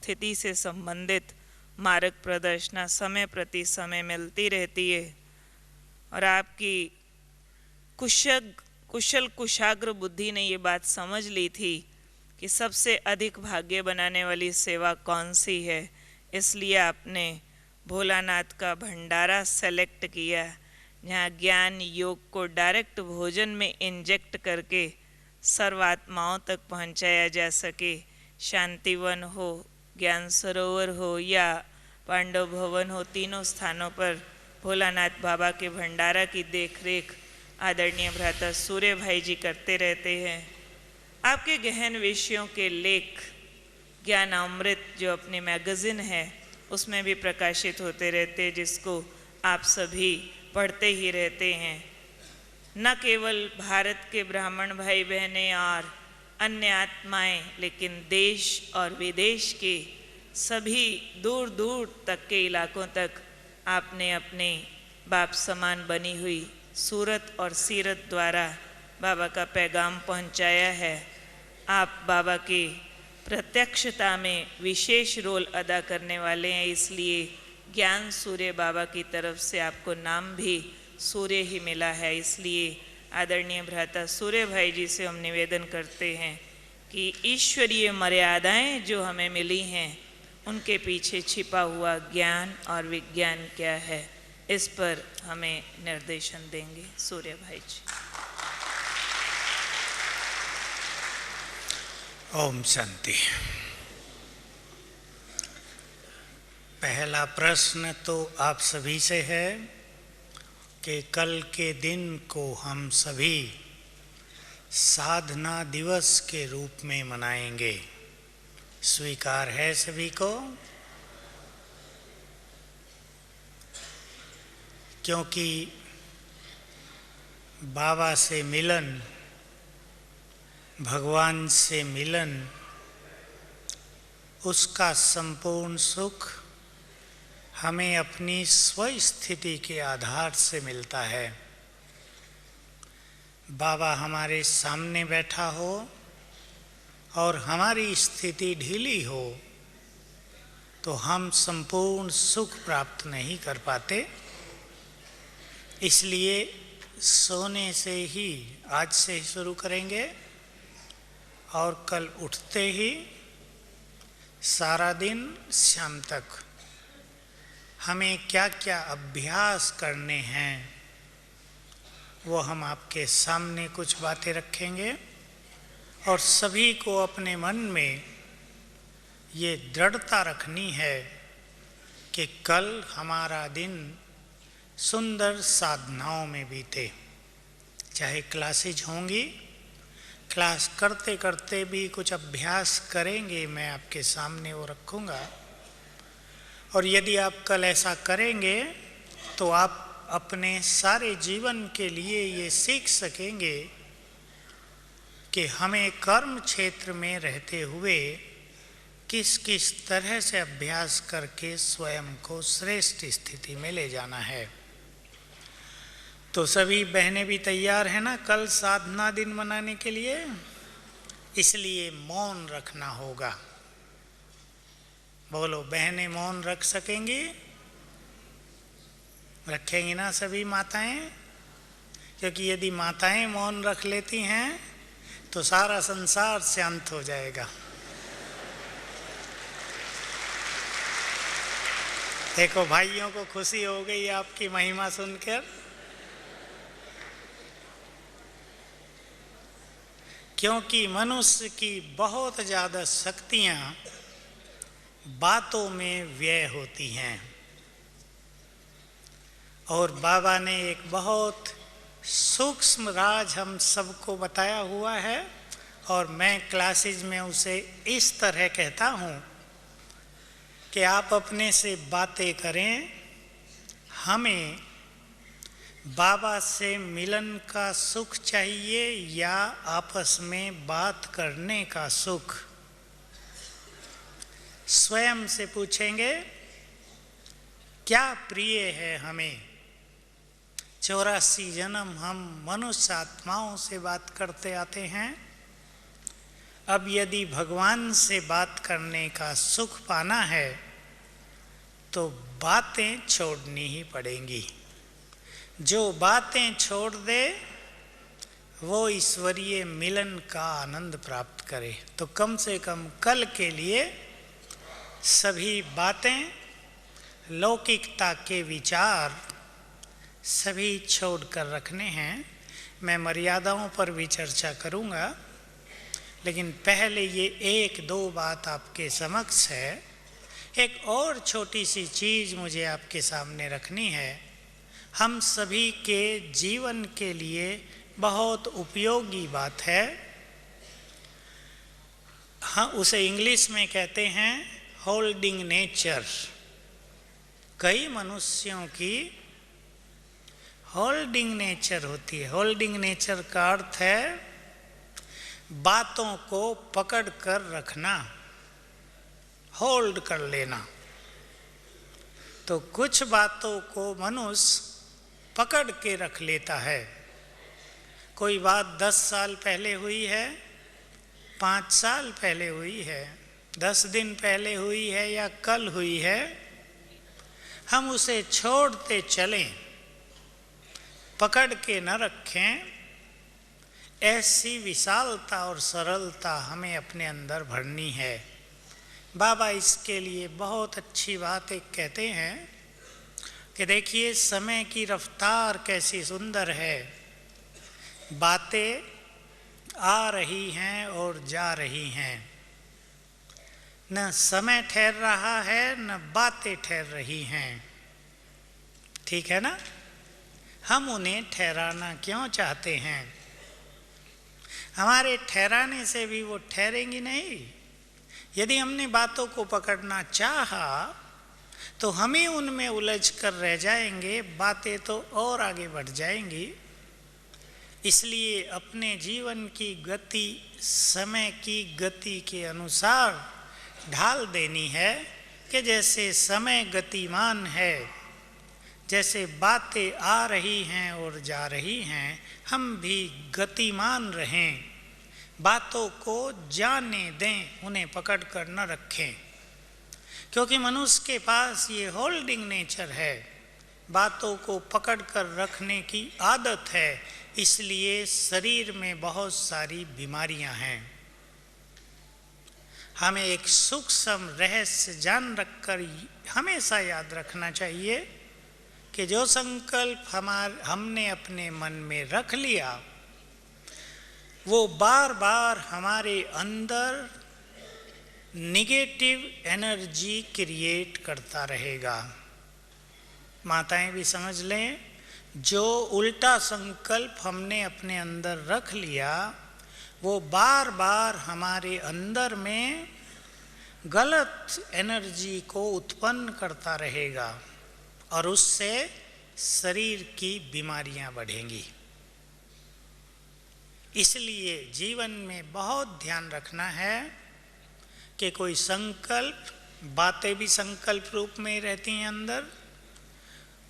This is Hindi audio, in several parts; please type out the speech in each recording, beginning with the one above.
स्थिति से संबंधित मार्ग प्रदर्शना समय प्रति समय मिलती रहती है और आपकी कुशल कुशाग्र बुद्धि ने ये बात समझ ली थी कि सबसे अधिक भाग्य बनाने वाली सेवा कौन सी है, इसलिए आपने भोलानाथ का भंडारा सेलेक्ट किया, जहाँ ज्ञान योग को डायरेक्ट भोजन में इंजेक्ट करके सर्वात्माओं तक पहुँचाया जा सके। शांतिवन हो, ज्ञान सरोवर हो या पांडव भवन हो, तीनों स्थानों पर भोलानाथ बाबा के भंडारा की देखरेख आदरणीय भ्राता सूर्य भाई जी करते रहते हैं। आपके गहन विषयों के लेख ज्ञान अमृत जो अपने मैगज़ीन है उसमें भी प्रकाशित होते रहते, जिसको आप सभी पढ़ते ही रहते हैं। न केवल भारत के ब्राह्मण भाई बहनें और अन्य आत्माएं, लेकिन देश और विदेश के सभी दूर दूर तक के इलाकों तक आपने अपने बाप समान बनी हुई सूरत और सीरत द्वारा बाबा का पैगाम पहुंचाया है। आप बाबा की प्रत्यक्षता में विशेष रोल अदा करने वाले हैं, इसलिए ज्ञान सूर्य बाबा की तरफ से आपको नाम भी सूर्य ही मिला है। इसलिए आदरणीय भ्राता सूर्य भाई जी से हम निवेदन करते हैं कि ईश्वरीय मर्यादाएं जो हमें मिली हैं उनके पीछे छिपा हुआ ज्ञान और विज्ञान क्या है, इस पर हमें निर्देशन देंगे सूर्य भाई जी। ओम शांति। पहला प्रश्न तो आप सभी से है कि कल के दिन को हम सभी साधना दिवस के रूप में मनाएंगे। स्वीकार है सभी को? क्योंकि बाबा से मिलन, भगवान से मिलन, उसका संपूर्ण सुख हमें अपनी स्वस्थिति के आधार से मिलता है। बाबा हमारे सामने बैठा हो और हमारी स्थिति ढीली हो तो हम संपूर्ण सुख प्राप्त नहीं कर पाते। इसलिए सोने से ही आज से ही शुरू करेंगे और कल उठते ही सारा दिन शाम तक हमें क्या क्या अभ्यास करने हैं वो हम आपके सामने कुछ बातें रखेंगे और सभी को अपने मन में ये दृढ़ता रखनी है कि कल हमारा दिन सुंदर साधनाओं में बीते। चाहे क्लासेज होंगी, क्लास करते करते भी कुछ अभ्यास करेंगे, मैं आपके सामने वो रखूँगा। और यदि आप कल ऐसा करेंगे तो आप अपने सारे जीवन के लिए ये सीख सकेंगे कि हमें कर्म क्षेत्र में रहते हुए किस किस तरह से अभ्यास करके स्वयं को श्रेष्ठ स्थिति में ले जाना है। तो सभी बहनें भी तैयार हैं ना कल साधना दिन मनाने के लिए? इसलिए मौन रखना होगा। बोलो, बहनें मौन रख सकेंगी? रखेंगी ना सभी माताएं? क्योंकि यदि माताएं मौन रख लेती हैं तो सारा संसार शांत हो जाएगा। देखो भाइयों को खुशी हो गई आपकी महिमा सुनकर। क्योंकि मनुष्य की बहुत ज़्यादा शक्तियाँ बातों में व्यय होती हैं और बाबा ने एक बहुत सूक्ष्म राज हम सबको बताया हुआ है और मैं क्लासेज में उसे इस तरह कहता हूँ कि आप अपने से बातें करें। हमें बाबा से मिलन का सुख चाहिए या आपस में बात करने का सुख? स्वयं से पूछेंगे क्या प्रिय है हमें। 84 जन्म हम मनुष्य आत्माओं से बात करते आते हैं अब यदि भगवान से बात करने का सुख पाना है तो बातें छोड़नी ही पड़ेंगी। जो बातें छोड़ दे वो ईश्वरीय मिलन का आनंद प्राप्त करे। तो कम से कम कल के लिए सभी बातें, लौकिकता के विचार सभी छोड़कर रखने हैं। मैं मर्यादाओं पर भी चर्चा करूंगा, लेकिन पहले ये एक दो बात आपके समक्ष है। एक और छोटी सी चीज़ मुझे आपके सामने रखनी है। हम सभी के जीवन के लिए बहुत उपयोगी बात है। हाँ, उसे इंग्लिश में कहते हैं होल्डिंग नेचर। कई मनुष्यों की होल्डिंग नेचर होती है। होल्डिंग नेचर का अर्थ है बातों को पकड़ कर रखना, होल्ड कर लेना। तो कुछ बातों को मनुष्य पकड़ के रख लेता है। कोई बात 10 साल पहले हुई है, 5 साल पहले हुई है, 10 दिन पहले हुई है या कल हुई है, हम उसे छोड़ते चलें, पकड़ के न रखें। ऐसी विशालता और सरलता हमें अपने अंदर भरनी है। बाबा इसके लिए बहुत अच्छी बात एक कहते हैं कि देखिए समय की रफ्तार कैसी सुंदर है। बातें आ रही हैं और जा रही हैं। न समय ठहर रहा है न बातें ठहर रही हैं। ठीक है ना? हम उन्हें ठहराना क्यों चाहते हैं? हमारे ठहराने से भी वो ठहरेंगी नहीं। यदि हमने बातों को पकड़ना चाहा तो हम ही उनमें उलझ कर रह जाएंगे, बातें तो और आगे बढ़ जाएंगी। इसलिए अपने जीवन की गति समय की गति के अनुसार ढाल देनी है कि जैसे समय गतिमान है, जैसे बातें आ रही हैं और जा रही हैं, हम भी गतिमान रहें। बातों को जाने दें, उन्हें पकड़ कर न रखें। क्योंकि मनुष्य के पास ये होल्डिंग नेचर है, बातों को पकड़ कर रखने की आदत है। इसलिए शरीर में बहुत सारी बीमारियां हैं। हमें एक सूक्ष्म रहस्य जान रखकर हमेशा याद रखना चाहिए कि जो संकल्प हमने अपने मन में रख लिया वो बार बार हमारे अंदर निगेटिव एनर्जी क्रिएट करता रहेगा। माताएं भी समझ लें, जो उल्टा संकल्प हमने अपने अंदर रख लिया वो बार बार हमारे अंदर में गलत एनर्जी को उत्पन्न करता रहेगा और उससे शरीर की बीमारियां बढ़ेंगी। इसलिए जीवन में बहुत ध्यान रखना है कि कोई संकल्प, बातें भी संकल्प रूप में रहती हैं अंदर,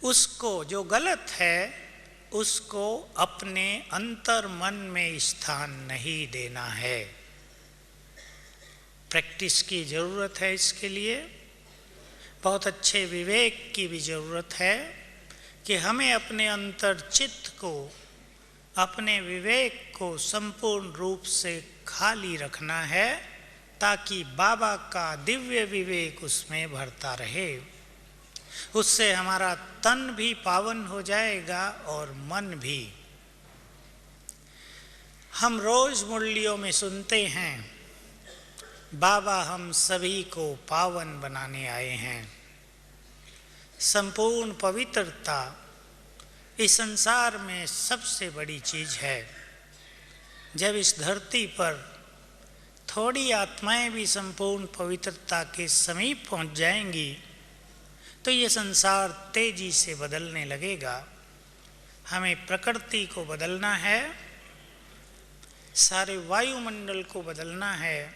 उसको जो गलत है उसको अपने अंतर मन में स्थान नहीं देना है। प्रैक्टिस की ज़रूरत है। इसके लिए बहुत अच्छे विवेक की भी ज़रूरत है कि हमें अपने अंतर चित्त को, अपने विवेक को संपूर्ण रूप से खाली रखना है ताकि बाबा का दिव्य विवेक उसमें भरता रहे। उससे हमारा तन भी पावन हो जाएगा और मन भी। हम रोज मुरलियों में सुनते हैं, बाबा हम सभी को पावन बनाने आए हैं। संपूर्ण पवित्रता इस संसार में सबसे बड़ी चीज है। जब इस धरती पर थोड़ी आत्माएं भी संपूर्ण पवित्रता के समीप पहुंच जाएंगी तो ये संसार तेजी से बदलने लगेगा। हमें प्रकृति को बदलना है, सारे वायुमंडल को बदलना है,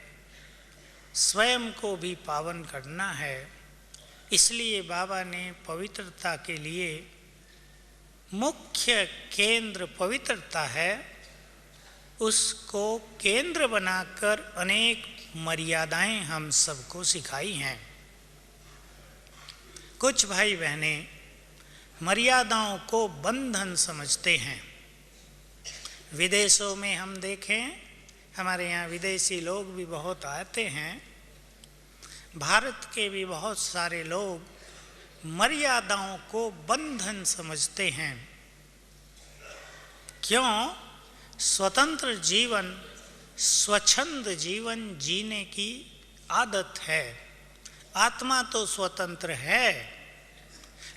स्वयं को भी पावन करना है। इसलिए बाबा ने पवित्रता के लिए मुख्य केंद्र पवित्रता है, उसको केंद्र बनाकर अनेक मर्यादाएं हम सबको सिखाई हैं। कुछ भाई बहनें मर्यादाओं को बंधन समझते हैं। विदेशों में हम देखें, हमारे यहाँ विदेशी लोग भी बहुत आते हैं, भारत के भी बहुत सारे लोग मर्यादाओं को बंधन समझते हैं। क्यों? स्वतंत्र जीवन, स्वच्छंद जीवन जीने की आदत है। आत्मा तो स्वतंत्र है,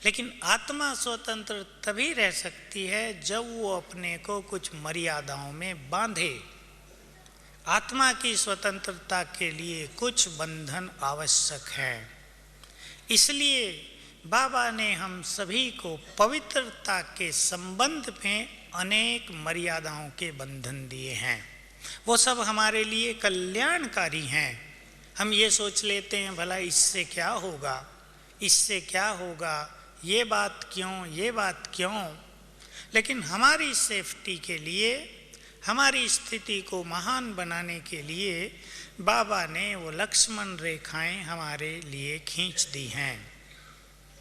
लेकिन आत्मा स्वतंत्र तभी रह सकती है जब वो अपने को कुछ मर्यादाओं में बांधे। आत्मा की स्वतंत्रता के लिए कुछ बंधन आवश्यक है। इसलिए बाबा ने हम सभी को पवित्रता के संबंध में अनेक मर्यादाओं के बंधन दिए हैं। वो सब हमारे लिए कल्याणकारी हैं। हम ये सोच लेते हैं भला इससे क्या होगा, इससे क्या होगा, ये बात क्यों, ये बात क्यों। लेकिन हमारी सेफ्टी के लिए, हमारी स्थिति को महान बनाने के लिए बाबा ने वो लक्ष्मण रेखाएं हमारे लिए खींच दी हैं।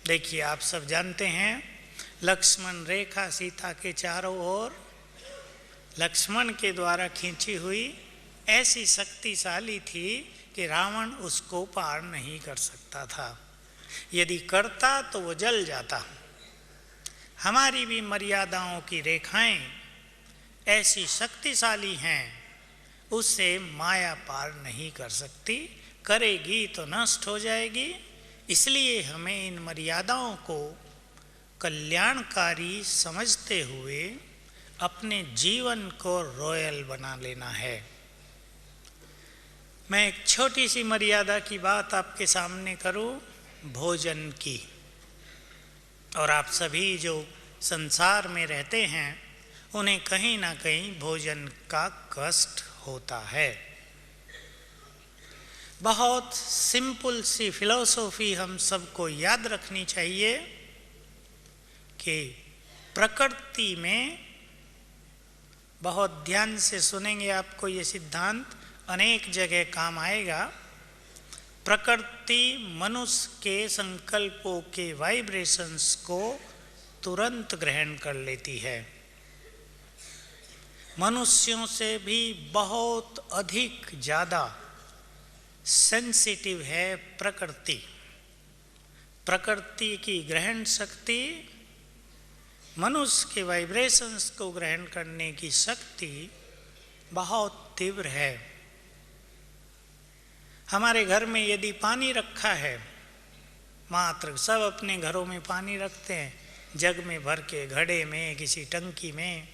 देखिए, आप सब जानते हैं लक्ष्मण रेखा सीता के चारों ओर लक्ष्मण के द्वारा खींची हुई ऐसी शक्तिशाली थी कि रावण उसको पार नहीं कर सकता था। यदि करता तो वो जल जाता। हमारी भी मर्यादाओं की रेखाएं ऐसी शक्तिशाली हैं, उससे माया पार नहीं कर सकती, करेगी तो नष्ट हो जाएगी। इसलिए हमें इन मर्यादाओं को कल्याणकारी समझते हुए अपने जीवन को रॉयल बना लेना है। मैं एक छोटी सी मर्यादा की बात आपके सामने करूं, भोजन की। और आप सभी जो संसार में रहते हैं उन्हें कहीं ना कहीं भोजन का कष्ट होता है। बहुत सिंपल सी फिलॉसफी हम सबको याद रखनी चाहिए कि प्रकृति में, बहुत ध्यान से सुनेंगे आपको ये सिद्धांत अनेक जगह काम आएगा। प्रकृति मनुष्य के संकल्पों के वाइब्रेशंस को तुरंत ग्रहण कर लेती है। मनुष्यों से भी बहुत अधिक ज़्यादा सेंसिटिव है प्रकृति। प्रकृति की ग्रहण शक्ति, मनुष्य के वाइब्रेशंस को ग्रहण करने की शक्ति बहुत तीव्र है। हमारे घर में यदि पानी रखा है, मात्र सब अपने घरों में पानी रखते हैं, जग में भर के, घड़े में, किसी टंकी में।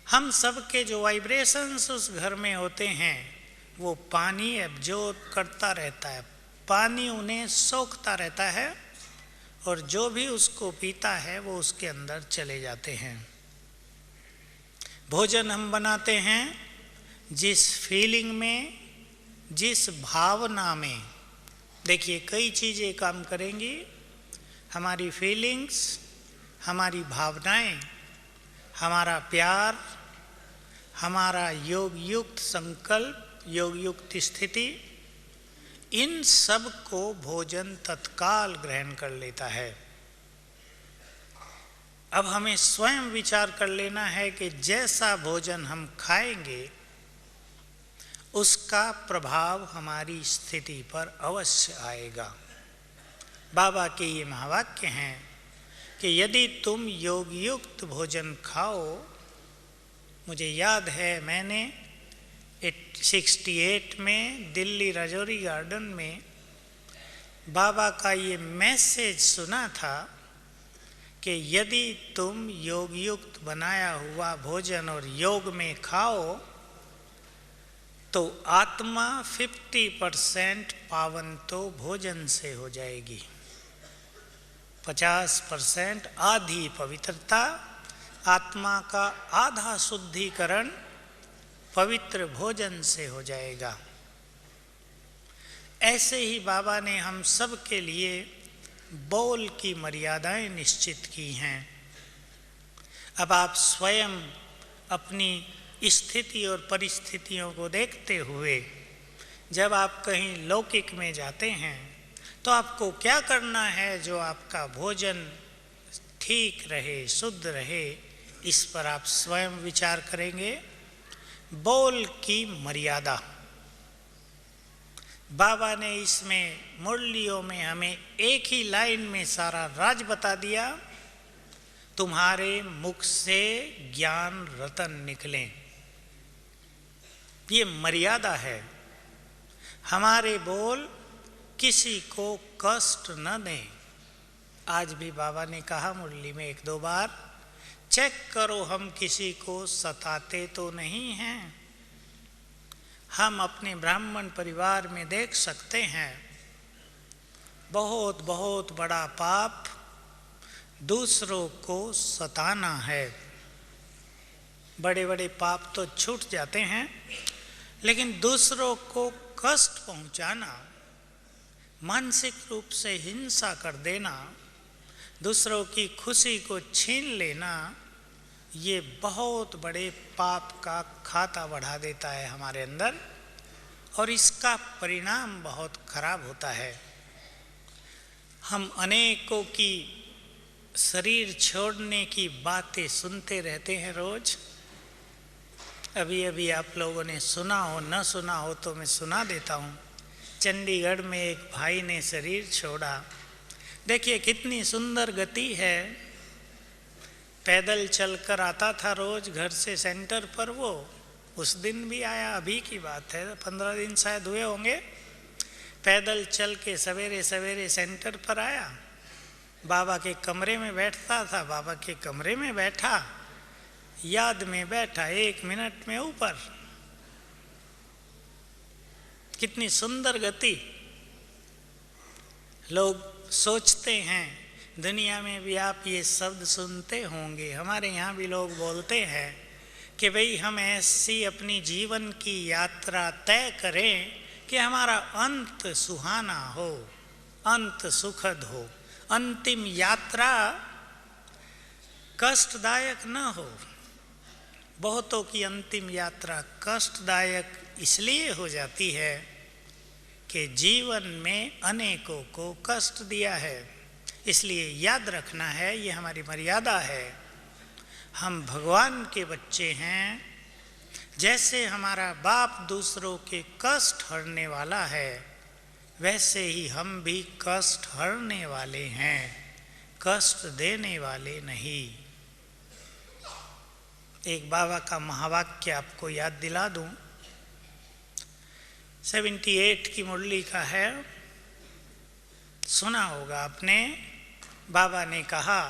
हम सब के जो वाइब्रेशंस उस घर में होते हैं वो पानी एब्जॉर्ब करता रहता है, पानी उन्हें सोखता रहता है, और जो भी उसको पीता है वो उसके अंदर चले जाते हैं। भोजन हम बनाते हैं जिस फीलिंग में, जिस भावना में। देखिए, कई चीज़ें काम करेंगी। हमारी फीलिंग्स, हमारी भावनाएं, हमारा प्यार, हमारा योग युक्त संकल्प, योग युक्त स्थिति, इन सब को भोजन तत्काल ग्रहण कर लेता है। अब हमें स्वयं विचार कर लेना है कि जैसा भोजन हम खाएंगे उसका प्रभाव हमारी स्थिति पर अवश्य आएगा। बाबा के ये महावाक्य हैं कि यदि तुम योग युक्त भोजन खाओ, मुझे याद है मैंने 68 में दिल्ली राजौरी गार्डन में बाबा का ये मैसेज सुना था कि यदि तुम योग युक्त बनाया हुआ भोजन और योग में खाओ तो आत्मा 50% पावन तो भोजन से हो जाएगी, 50% आधी पवित्रता, आत्मा का आधा शुद्धिकरण पवित्र भोजन से हो जाएगा। ऐसे ही बाबा ने हम सब के लिए बोल की मर्यादाएं निश्चित की हैं। अब आप स्वयं अपनी स्थिति और परिस्थितियों को देखते हुए जब आप कहीं लौकिक में जाते हैं तो आपको क्या करना है, जो आपका भोजन ठीक रहे, शुद्ध रहे, इस पर आप स्वयं विचार करेंगे। बोल की मर्यादा, बाबा ने इसमें मुरलियों में हमें एक ही लाइन में सारा राज बता दिया। तुम्हारे मुख से ज्ञान रतन निकले, ये मर्यादा है। हमारे बोल किसी को कष्ट न दें। आज भी बाबा ने कहा मुरली में एक दो बार, चेक करो हम किसी को सताते तो नहीं हैं। हम अपने ब्राह्मण परिवार में देख सकते हैं, बहुत बहुत बड़ा पाप दूसरों को सताना है। बड़े बड़े पाप तो छूट जाते हैं, लेकिन दूसरों को कष्ट पहुंचाना, मानसिक रूप से हिंसा कर देना, दूसरों की खुशी को छीन लेना, ये बहुत बड़े पाप का खाता बढ़ा देता है हमारे अंदर, और इसका परिणाम बहुत खराब होता है। हम अनेकों की शरीर छोड़ने की बातें सुनते रहते हैं रोज। अभी अभी आप लोगों ने सुना हो, न सुना हो तो मैं सुना देता हूँ। चंडीगढ़ में एक भाई ने शरीर छोड़ा। देखिए कितनी सुंदर गति है। पैदल चलकर आता था रोज घर से सेंटर पर, वो उस दिन भी आया, अभी की बात है, 15 दिन शायद हुए होंगे। पैदल चल के सवेरे सवेरे सेंटर पर आया, बाबा के कमरे में बैठता था, बाबा के कमरे में बैठा, याद में बैठा, 1 मिनट में ऊपर। कितनी सुंदर गति। लोग सोचते हैं, दुनिया में भी आप ये शब्द सुनते होंगे, हमारे यहाँ भी लोग बोलते हैं कि भाई हम ऐसी अपनी जीवन की यात्रा तय करें कि हमारा अंत सुहाना हो, अंत सुखद हो, अंतिम यात्रा कष्टदायक न हो। बहुतों की अंतिम यात्रा कष्टदायक इसलिए हो जाती है कि जीवन में अनेकों को कष्ट दिया है। इसलिए याद रखना है, ये हमारी मर्यादा है। हम भगवान के बच्चे हैं। जैसे हमारा बाप दूसरों के कष्ट हरने वाला है, वैसे ही हम भी कष्ट हरने वाले हैं, कष्ट देने वाले नहीं। एक बाबा का महावाक्य आपको याद दिला दूं, 78 की मुरली का है, सुना होगा आपने। बाबा ने कहा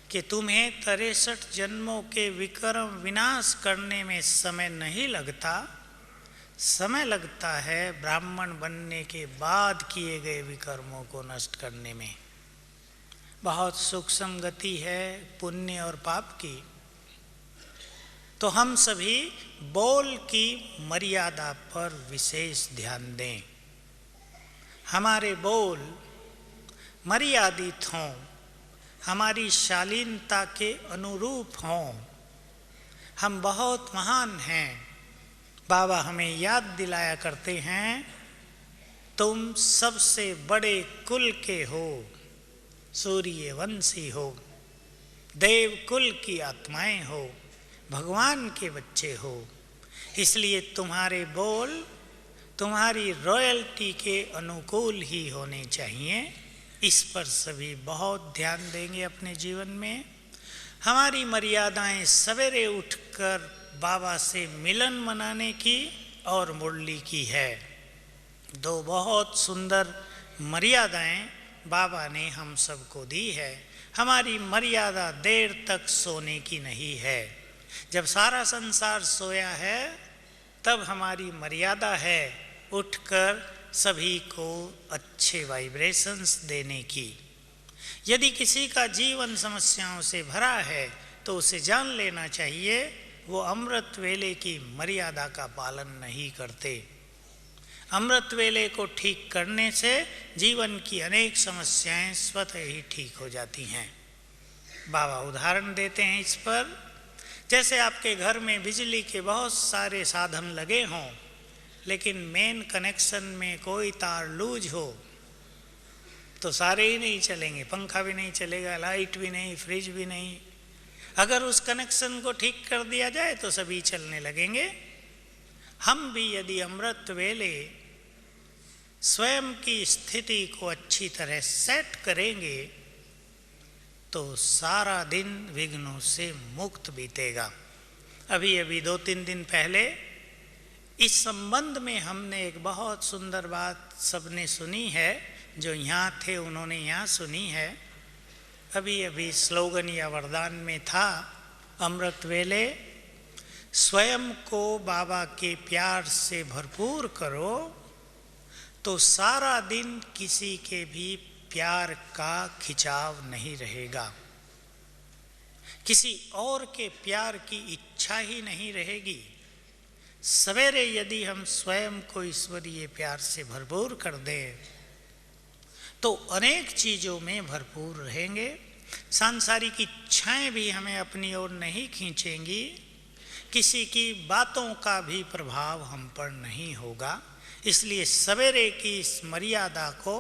कि तुम्हें 63 जन्मों के विक्रम विनाश करने में समय नहीं लगता, समय लगता है ब्राह्मण बनने के बाद किए गए विकर्मों को नष्ट करने में। बहुत सूक्ष्म गति है पुण्य और पाप की। तो हम सभी बोल की मर्यादा पर विशेष ध्यान दें। हमारे बोल मर्यादित हों, हमारी शालीनता के अनुरूप हों। हम बहुत महान हैं। बाबा हमें याद दिलाया करते हैं, तुम सबसे बड़े कुल के हो, सूर्यवंशी हो, देव कुल की आत्माएं हो, भगवान के बच्चे हो। इसलिए तुम्हारे बोल तुम्हारी रॉयल्टी के अनुकूल ही होने चाहिए। इस पर सभी बहुत ध्यान देंगे अपने जीवन में। हमारी मर्यादाएं सवेरे उठकर बाबा से मिलन मनाने की और मुरली की है। दो बहुत सुंदर मर्यादाएं बाबा ने हम सबको दी है। हमारी मर्यादा देर तक सोने की नहीं है। जब सारा संसार सोया है तब हमारी मर्यादा है उठकर सभी को अच्छे वाइब्रेशंस देने की। यदि किसी का जीवन समस्याओं से भरा है तो उसे जान लेना चाहिए वो अमृत वेले की मर्यादा का पालन नहीं करते। अमृत वेले को ठीक करने से जीवन की अनेक समस्याएं स्वतः ही ठीक हो जाती हैं। बाबा उदाहरण देते हैं इस पर। जैसे आपके घर में बिजली के बहुत सारे साधन लगे हों, लेकिन मेन कनेक्शन में कोई तार लूज हो तो सारे ही नहीं चलेंगे, पंखा भी नहीं चलेगा, लाइट भी नहीं, फ्रिज भी नहीं। अगर उस कनेक्शन को ठीक कर दिया जाए तो सभी चलने लगेंगे। हम भी यदि अमृत वेले स्वयं की स्थिति को अच्छी तरह सेट करेंगे तो सारा दिन विघ्नों से मुक्त बीतेगा। अभी 2-3 दिन पहले इस संबंध में हमने एक बहुत सुंदर बात सबने सुनी है, जो यहाँ थे उन्होंने यहाँ सुनी है। अभी स्लोगन या वरदान में था, अमृत वेले स्वयं को बाबा के प्यार से भरपूर करो तो सारा दिन किसी के भी प्यार का खिंचाव नहीं रहेगा, किसी और के प्यार की इच्छा ही नहीं रहेगी। सवेरे यदि हम स्वयं को ईश्वरीय प्यार से भरपूर कर दें तो अनेक चीज़ों में भरपूर रहेंगे। सांसारिक इच्छाएं भी हमें अपनी ओर नहीं खींचेंगी, किसी की बातों का भी प्रभाव हम पर नहीं होगा। इसलिए सवेरे की इस मर्यादा को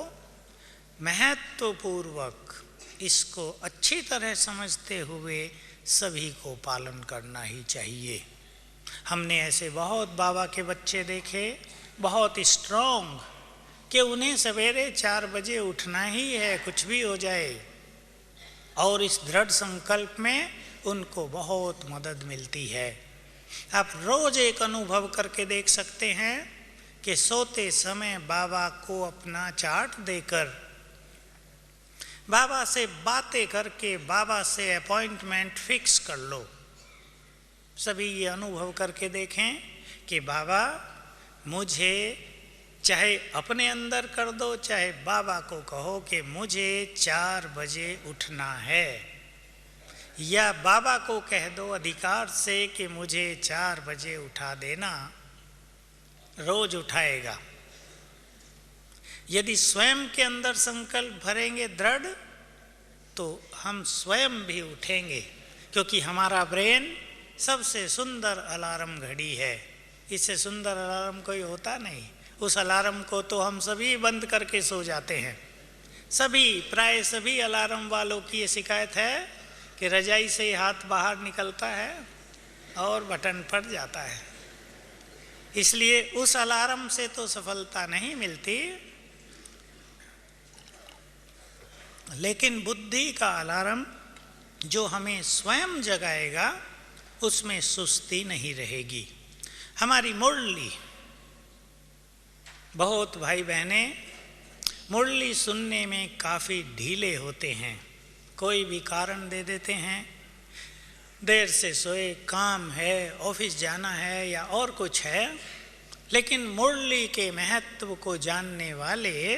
महत्वपूर्वक, इसको अच्छी तरह समझते हुए सभी को पालन करना ही चाहिए। हमने ऐसे बहुत बाबा के बच्चे देखे, बहुत स्ट्रॉन्ग, कि उन्हें सवेरे 4 बजे उठना ही है, कुछ भी हो जाए, और इस दृढ़ संकल्प में उनको बहुत मदद मिलती है। आप रोज एक अनुभव करके देख सकते हैं कि सोते समय बाबा को अपना चार्ट देकर, बाबा से बातें करके, बाबा से अपॉइंटमेंट फिक्स कर लो। सभी ये अनुभव करके देखें कि बाबा मुझे, चाहे अपने अंदर कर दो, चाहे बाबा को कहो कि मुझे 4 बजे उठना है, या बाबा को कह दो अधिकार से कि मुझे 4 बजे उठा देना, रोज उठाएगा। यदि स्वयं के अंदर संकल्प भरेंगे दृढ़ तो हम स्वयं भी उठेंगे, क्योंकि हमारा ब्रेन सबसे सुंदर अलार्म घड़ी है। इससे सुंदर अलार्म कोई होता नहीं। उस अलार्म को तो हम सभी बंद करके सो जाते हैं। प्राय सभी अलार्म वालों की ये शिकायत है कि रजाई से हाथ बाहर निकलता है और बटन फट जाता है। इसलिए उस अलार्म से तो सफलता नहीं मिलती, लेकिन बुद्धि का अलार्म जो हमें स्वयं जगाएगा उसमें सुस्ती नहीं रहेगी। हमारी मुरली, बहुत भाई बहने मुरली सुनने में काफ़ी ढीले होते हैं, कोई भी कारण दे देते हैं, देर से सोए, काम है, ऑफिस जाना है या और कुछ है, लेकिन मुरली के महत्व को जानने वाले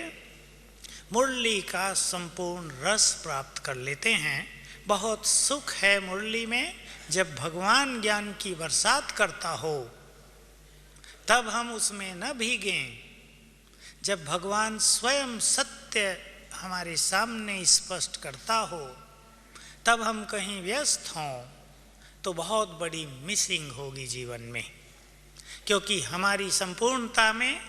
मुरली का संपूर्ण रस प्राप्त कर लेते हैं। बहुत सुख है मुरली में। जब भगवान ज्ञान की बरसात करता हो तब हम उसमें न भीगें। जब भगवान स्वयं सत्य हमारे सामने स्पष्ट करता हो तब हम कहीं व्यस्त हों तो बहुत बड़ी मिसिंग होगी जीवन में, क्योंकि हमारी संपूर्णता में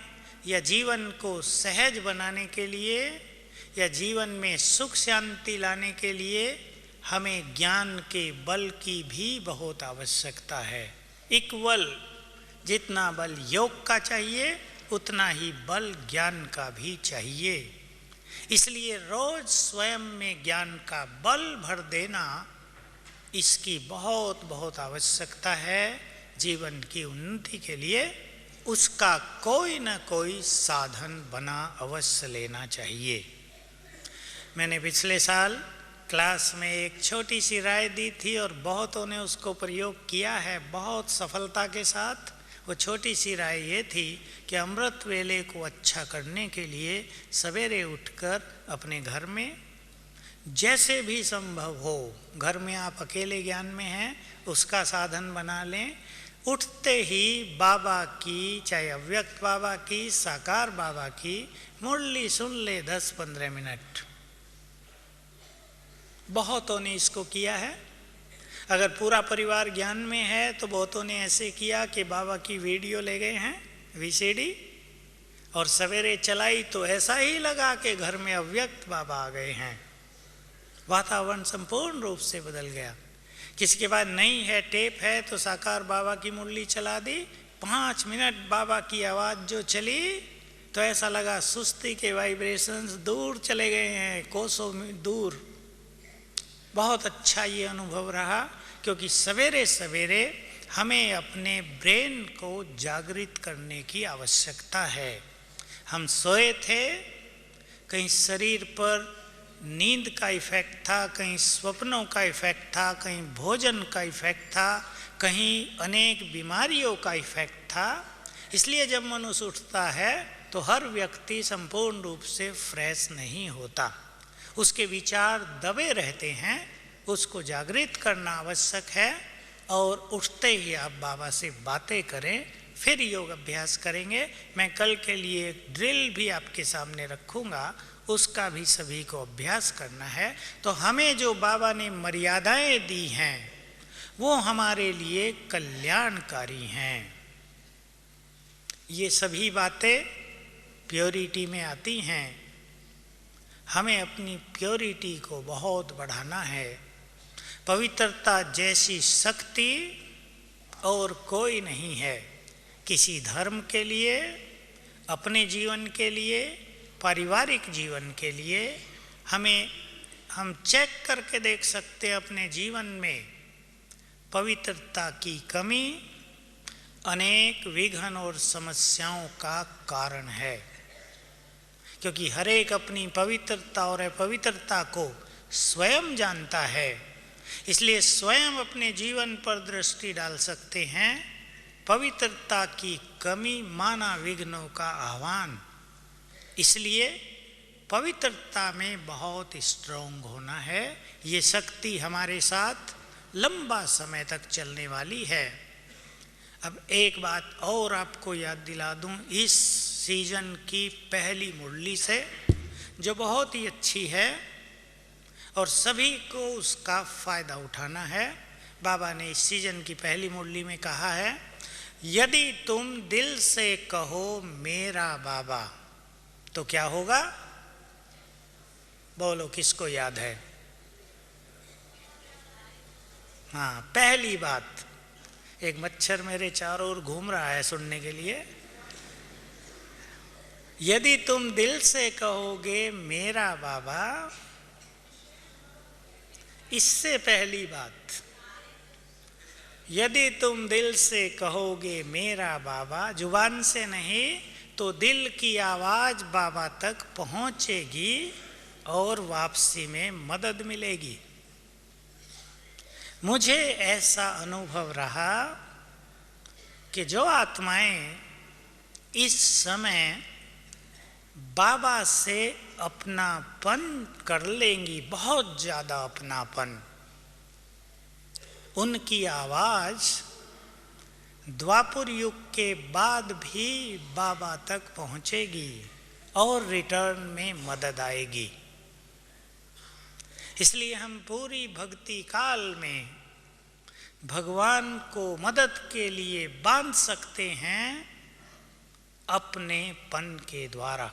या जीवन को सहज बनाने के लिए या जीवन में सुख शांति लाने के लिए हमें ज्ञान के बल की भी बहुत आवश्यकता है। इक्वल जितना बल योग का चाहिए उतना ही बल ज्ञान का भी चाहिए। इसलिए रोज स्वयं में ज्ञान का बल भर देना, इसकी बहुत बहुत आवश्यकता है। जीवन की उन्नति के लिए उसका कोई न कोई साधन बना अवश्य लेना चाहिए। मैंने पिछले साल क्लास में एक छोटी सी राय दी थी और बहुतों ने उसको प्रयोग किया है बहुत सफलता के साथ। वो छोटी सी राय ये थी कि अमृत वेले को अच्छा करने के लिए सवेरे उठकर अपने घर में जैसे भी संभव हो, घर में आप अकेले ज्ञान में हैं उसका साधन बना लें। उठते ही बाबा की, चाहे अव्यक्त बाबा की, साकार बाबा की मुरली सुन ले 10-15 मिनट। बहुतों ने इसको किया है। अगर पूरा परिवार ज्ञान में है तो बहुतों ने ऐसे किया कि बाबा की वीडियो ले गए हैं वीसीडी, और सवेरे चलाई तो ऐसा ही लगा कि घर में अव्यक्त बाबा आ गए हैं। वातावरण संपूर्ण रूप से बदल गया। किसी के पास नहीं है, टेप है, तो साकार बाबा की मुरली चला दी, 5 मिनट बाबा की आवाज़ जो चली तो ऐसा लगा सुस्ती के वाइब्रेशंस दूर चले गए हैं, कोसों दूर। बहुत अच्छा ये अनुभव रहा, क्योंकि सवेरे सवेरे हमें अपने ब्रेन को जागृत करने की आवश्यकता है। हम सोए थे, कहीं शरीर पर नींद का इफेक्ट था, कहीं स्वप्नों का इफेक्ट था, कहीं भोजन का इफेक्ट था, कहीं अनेक बीमारियों का इफेक्ट था। इसलिए जब मनुष्य उठता है तो हर व्यक्ति संपूर्ण रूप से फ्रेश नहीं होता, उसके विचार दबे रहते हैं। उसको जागृत करना आवश्यक है, और उठते ही आप बाबा से बातें करें, फिर योग अभ्यास करेंगे। मैं कल के लिए एक ड्रिल भी आपके सामने रखूँगा, उसका भी सभी को अभ्यास करना है। तो हमें जो बाबा ने मर्यादाएं दी हैं वो हमारे लिए कल्याणकारी हैं। ये सभी बातें प्योरिटी में आती हैं। हमें अपनी प्योरिटी को बहुत बढ़ाना है। पवित्रता जैसी शक्ति और कोई नहीं है। किसी धर्म के लिए, अपने जीवन के लिए, पारिवारिक जीवन के लिए हम चेक करके देख सकते हैं अपने जीवन में पवित्रता की कमी अनेक विघ्न और समस्याओं का कारण है। क्योंकि हर एक अपनी पवित्रता और अपवित्रता को स्वयं जानता है, इसलिए स्वयं अपने जीवन पर दृष्टि डाल सकते हैं। पवित्रता की कमी माना विघ्नों का आह्वान। इसलिए पवित्रता में बहुत स्ट्रोंग होना है। ये शक्ति हमारे साथ लंबा समय तक चलने वाली है। अब एक बात और आपको याद दिला दूं, इस सीजन की पहली मुरली से, जो बहुत ही अच्छी है और सभी को उसका फायदा उठाना है। बाबा ने इस सीजन की पहली मुरली में कहा है, यदि तुम दिल से कहो मेरा बाबा, तो क्या होगा? बोलो, किसको याद है? हाँ, पहली बात, एक मच्छर मेरे चारों ओर घूम रहा है सुनने के लिए। यदि तुम दिल से कहोगे मेरा बाबा, इससे पहली बात, यदि तुम दिल से कहोगे मेरा बाबा, जुबान से नहीं तो दिल की आवाज बाबा तक पहुंचेगी और वापसी में मदद मिलेगी। मुझे ऐसा अनुभव रहा कि जो आत्माएं इस समय बाबा से अपनापन कर लेंगी, बहुत ज्यादा अपनापन, उनकी आवाज द्वापर युग के बाद भी बाबा तक पहुंचेगी और रिटर्न में मदद आएगी। इसलिए हम पूरी भक्ति काल में भगवान को मदद के लिए बांध सकते हैं अपनेपन के द्वारा।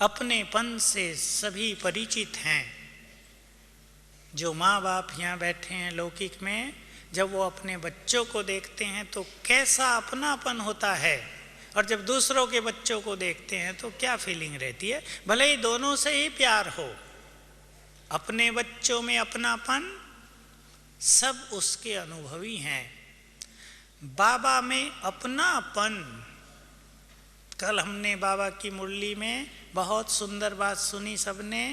अपनेपन से सभी परिचित हैं। जो माँ बाप यहाँ बैठे हैं लौकिक में, जब वो अपने बच्चों को देखते हैं तो कैसा अपनापन होता है, और जब दूसरों के बच्चों को देखते हैं तो क्या फीलिंग रहती है। भले ही दोनों से ही प्यार हो, अपने बच्चों में अपनापन, सब उसके अनुभवी हैं। बाबा में अपनापन, कल हमने बाबा की मुरली में बहुत सुंदर बात सुनी सबने।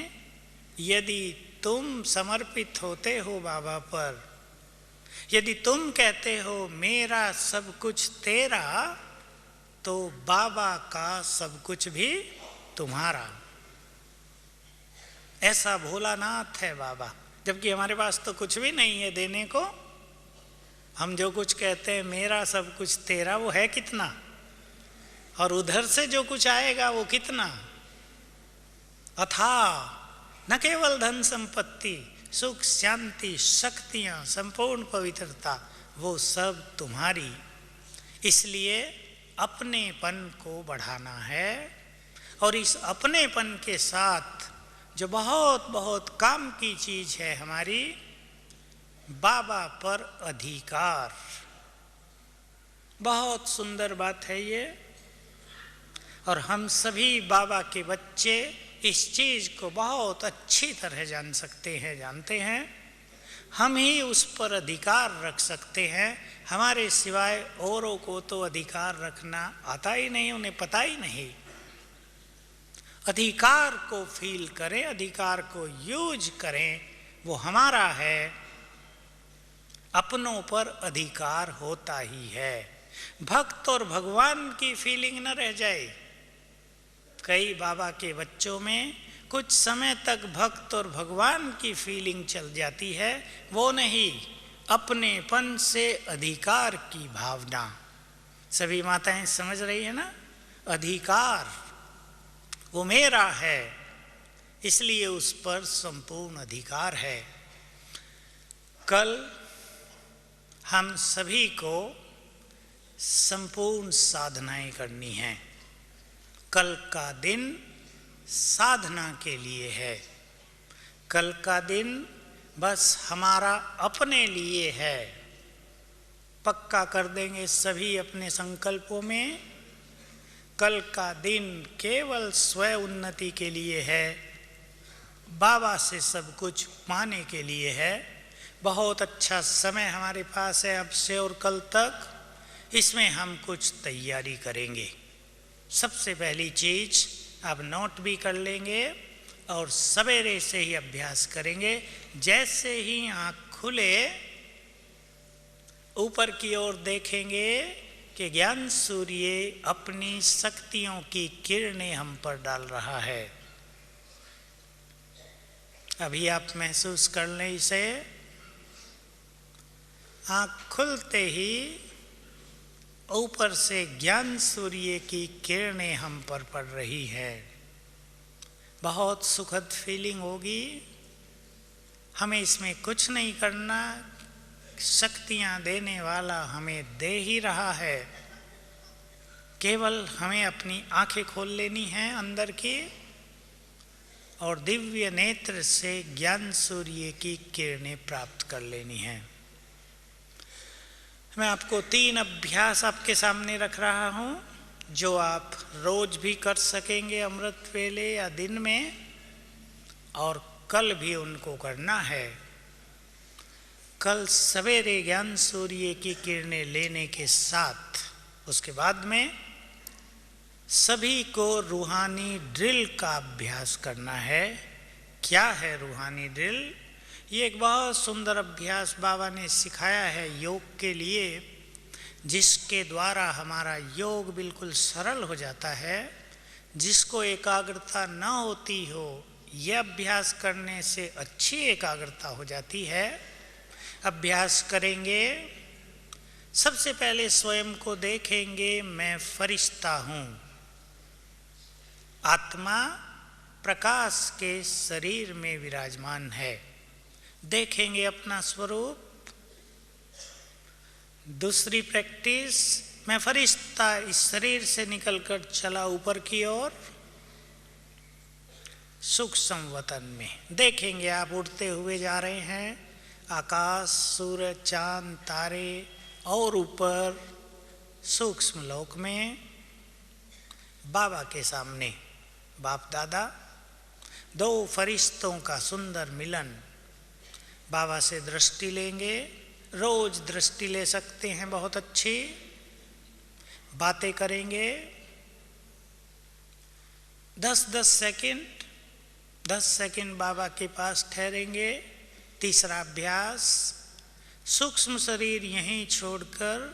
यदि तुम समर्पित होते हो बाबा पर, यदि तुम कहते हो मेरा सब कुछ तेरा, तो बाबा का सब कुछ भी तुम्हारा। ऐसा भोलानाथ है बाबा, जबकि हमारे पास तो कुछ भी नहीं है देने को। हम जो कुछ कहते हैं मेरा सब कुछ तेरा, वो है कितना, और उधर से जो कुछ आएगा वो कितना। अथाह न केवल धन संपत्ति, सुख, शांति, शक्तियाँ, संपूर्ण पवित्रता वो सब तुम्हारी। इसलिए अपनेपन को बढ़ाना है और इस अपनेपन के साथ जो बहुत बहुत काम की चीज है हमारी, बाबा पर अधिकार। बहुत सुंदर बात है ये, और हम सभी बाबा के बच्चे इस चीज को बहुत अच्छी तरह जान सकते हैं, जानते हैं। हम ही उस पर अधिकार रख सकते हैं, हमारे सिवाय औरों को तो अधिकार रखना आता ही नहीं, उन्हें पता ही नहीं। अधिकार को फील करें, अधिकार को यूज करें, वो हमारा है। अपनों पर अधिकार होता ही है। भक्त और भगवान की फीलिंग न रह जाए। कई बाबा के बच्चों में कुछ समय तक भक्त और भगवान की फीलिंग चल जाती है, वो नहीं, अपनेपन से अधिकार की भावना। सभी माताएं समझ रही है ना? अधिकार वो मेरा है, इसलिए उस पर संपूर्ण अधिकार है। कल हम सभी को संपूर्ण साधनाएं करनी हैं। कल का दिन साधना के लिए है। कल का दिन बस हमारा अपने लिए है। पक्का कर देंगे सभी अपने संकल्पों में, कल का दिन केवल स्व उन्नति के लिए है, बाबा से सब कुछ पाने के लिए है। बहुत अच्छा समय हमारे पास है अब से और कल तक, इसमें हम कुछ तैयारी करेंगे। सबसे पहली चीज अब नोट भी कर लेंगे और सवेरे से ही अभ्यास करेंगे। जैसे ही आँख खुले ऊपर की ओर देखेंगे कि ज्ञान सूर्य अपनी शक्तियों की किरणें हम पर डाल रहा है। अभी आप महसूस कर लें इसे। आँख खुलते ही ऊपर से ज्ञान सूर्य की किरणें हम पर पड़ रही है। बहुत सुखद फीलिंग होगी। हमें इसमें कुछ नहीं करना, शक्तियां देने वाला हमें दे ही रहा है। केवल हमें अपनी आंखें खोल लेनी हैं अंदर की और दिव्य नेत्र से ज्ञान सूर्य की किरणें प्राप्त कर लेनी हैं। मैं आपको 3 अभ्यास आपके सामने रख रहा हूं जो आप रोज भी कर सकेंगे अमृत वेले या दिन में, और कल भी उनको करना है। कल सवेरे ज्ञान सूर्य की किरणें लेने के साथ उसके बाद में सभी को रूहानी ड्रिल का अभ्यास करना है। क्या है रूहानी ड्रिल? ये एक बहुत सुंदर अभ्यास बाबा ने सिखाया है योग के लिए, जिसके द्वारा हमारा योग बिल्कुल सरल हो जाता है। जिसको एकाग्रता न होती हो, यह अभ्यास करने से अच्छी एकाग्रता हो जाती है। अभ्यास करेंगे। सबसे पहले स्वयं को देखेंगे, मैं फरिश्ता हूँ। आत्मा प्रकाश के शरीर में विराजमान है। देखेंगे अपना स्वरूप। दूसरी प्रैक्टिस, मैं फरिश्ता इस शरीर से निकलकर चला ऊपर की ओर सुख संवतन में। देखेंगे आप उड़ते हुए जा रहे हैं, आकाश, सूरज, चांद, तारे और ऊपर सूक्ष्म लोक में बाबा के सामने बाप दादा, 2 फरिश्तों का सुंदर मिलन। बाबा से दृष्टि लेंगे। रोज दृष्टि ले सकते हैं, बहुत अच्छी। बातें करेंगे 10-10 सेकंड, 10 सेकंड बाबा के पास ठहरेंगे। तीसरा अभ्यास, सूक्ष्म शरीर यहीं छोड़कर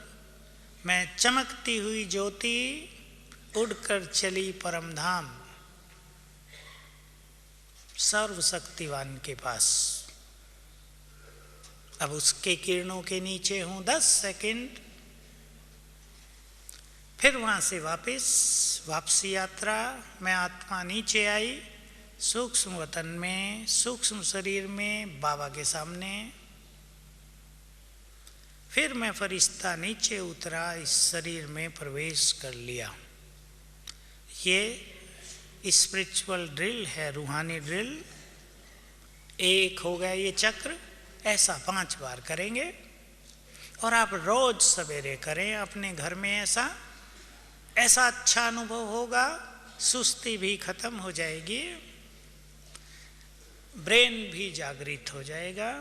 मैं चमकती हुई ज्योति उड़कर चली परमधाम सर्वशक्तिवान के पास। अब उसके किरणों के नीचे हूं 10 सेकंड। फिर वहां से वापसी यात्रा। मैं आत्मा नीचे आई, सूक्ष्म वतन में, सूक्ष्म शरीर में, बाबा के सामने। फिर मैं फरिश्ता नीचे उतरा, इस शरीर में प्रवेश कर लिया। ये स्पिरिचुअल ड्रिल है, रूहानी ड्रिल। एक हो गया ये चक्र, ऐसा 5 बार करेंगे और आप रोज सवेरे करें अपने घर में। ऐसा अच्छा अनुभव होगा, सुस्ती भी खत्म हो जाएगी, ब्रेन भी जागृत हो जाएगा।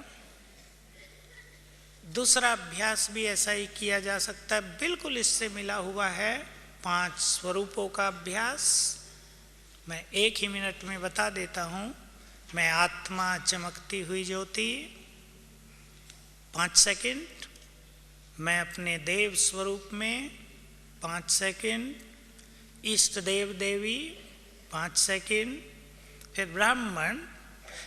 दूसरा अभ्यास भी ऐसा ही किया जा सकता है, बिल्कुल इससे मिला हुआ है, 5 स्वरूपों का अभ्यास। मैं 1 ही मिनट में बता देता हूँ। मैं आत्मा, चमकती हुई ज्योति 5 सेकंड, मैं अपने देव स्वरूप में 5 सेकंड, इष्ट देव देवी 5 सेकंड, फिर ब्राह्मण।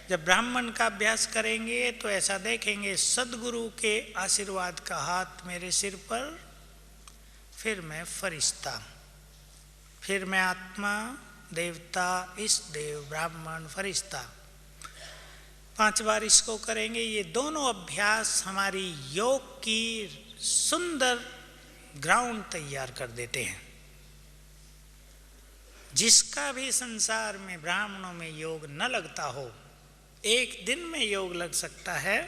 जब ब्राह्मण का अभ्यास करेंगे तो ऐसा देखेंगे सद्गुरु के आशीर्वाद का हाथ मेरे सिर पर, फिर मैं फरिश्ता, फिर मैं आत्मा, देवता, इष्ट देव, ब्राह्मण, फरिश्ता। 5 बार इसको करेंगे। ये दोनों अभ्यास हमारी योग की सुंदर ग्राउंड तैयार कर देते हैं। जिसका भी संसार में ब्राह्मणों में योग न लगता हो, 1 दिन में योग लग सकता है।